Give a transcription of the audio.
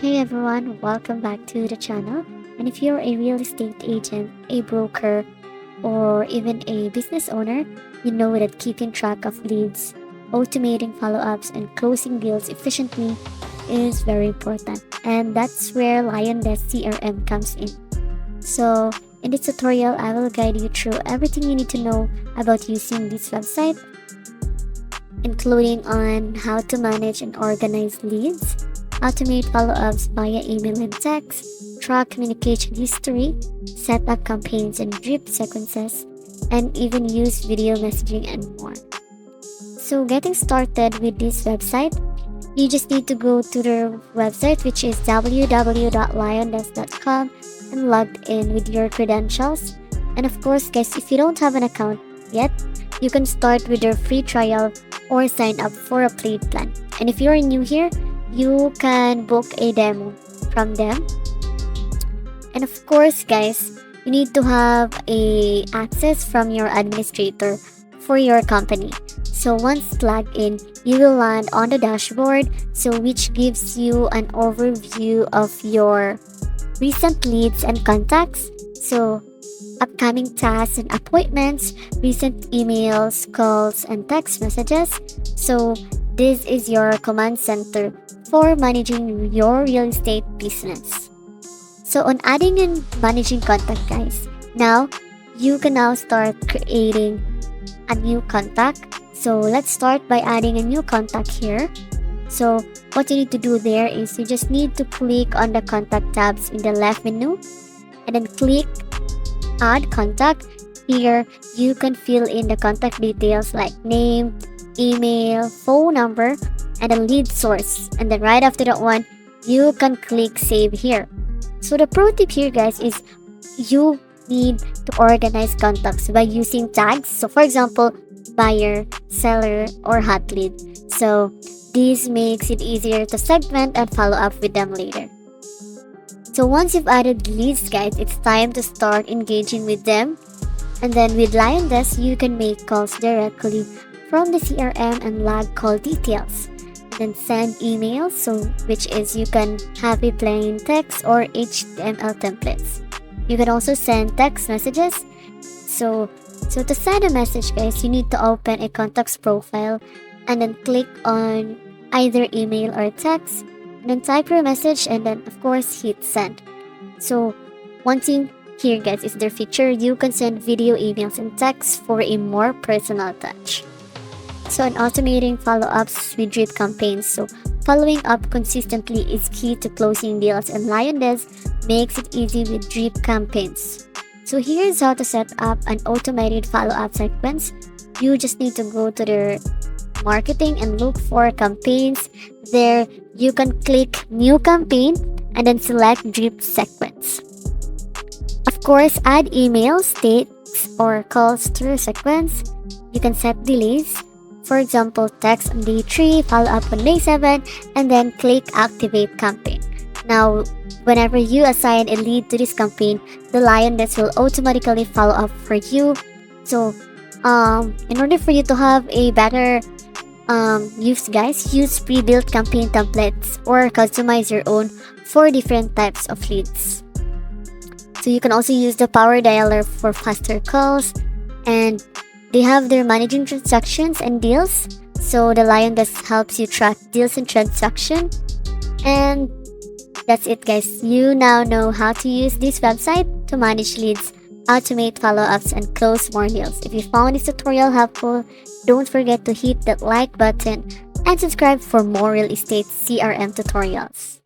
Hey everyone, welcome back to the channel. And if you're a real estate agent, a broker, or even a business owner, you know that keeping track of leads, automating follow ups, and closing deals efficiently is very important. And that's where Liondesk CRM comes in. So, in this tutorial, I will guide you through everything you need to know about using this website, including on how to manage and organize leads, automate follow-ups via email and text, track communication history, set up campaigns and drip sequences, and even use video messaging and more. So getting started with this website, you just need to go to their website, which is www.liondesk.com, and log in with your credentials. And of course, guys, if you don't have an account yet, you can start with their free trial or sign up for a paid plan. And if you're new here, you can book a demo from them. And of course, guys, you need to have a access from your administrator for your company. So once logged in, you will land on the dashboard, so which gives you an overview of your recent leads and contacts. So upcoming tasks and appointments, recent emails, calls, and text messages. So this is your command center for managing your real estate business. So on adding and managing contact, guys, now you can now start creating a new contact. So let's start by adding a new contact here. So what you need to do there is you just need to click on the contact tabs in the left menu and then click add contact. Here you can fill in the contact details like name, email, phone number, and a lead source. And then right after that one, you can click save here. So the pro tip here, guys, is you need to organize contacts by using tags. So for example, buyer, seller, or hot lead. So this makes it easier to segment and follow up with them later. So once you've added leads, guys, it's time to start engaging with them. And then with Liondesk, you can make calls directly from the CRM and log call details. Then send emails, so which is you can have a plain text or HTML templates. You can also send text messages. So to send a message, guys, you need to open a contact's profile and then click on either email or text, and then type your message, and then of course hit send. So one thing here, guys, is their feature you can send video, emails, and texts for a more personal touch. So in automating follow-ups with drip campaigns, so following up consistently is key to closing deals, and Liondesk makes it easy with drip campaigns. So here's how to set up an automated follow-up sequence. You just need to go to their marketing and look for campaigns. There you can click new campaign and then select drip sequence. Of course, add emails, texts, or calls to your sequence. You can set delays. For example, text on day 3, follow up on day 7, and then click activate campaign. Now, whenever you assign a lead to this campaign, the Liondesk will automatically follow up for you. So, in order for you to have a better use, guys, use pre-built campaign templates or customize your own for different types of leads. So you can also use the power dialer for faster calls, and they have their managing transactions and deals. So the Liondesk helps you track deals and transactions. And that's it, guys. You now know how to use this website to manage leads, automate follow-ups, and close more deals. If you found this tutorial helpful, don't forget to hit that like button and subscribe for more real estate CRM tutorials.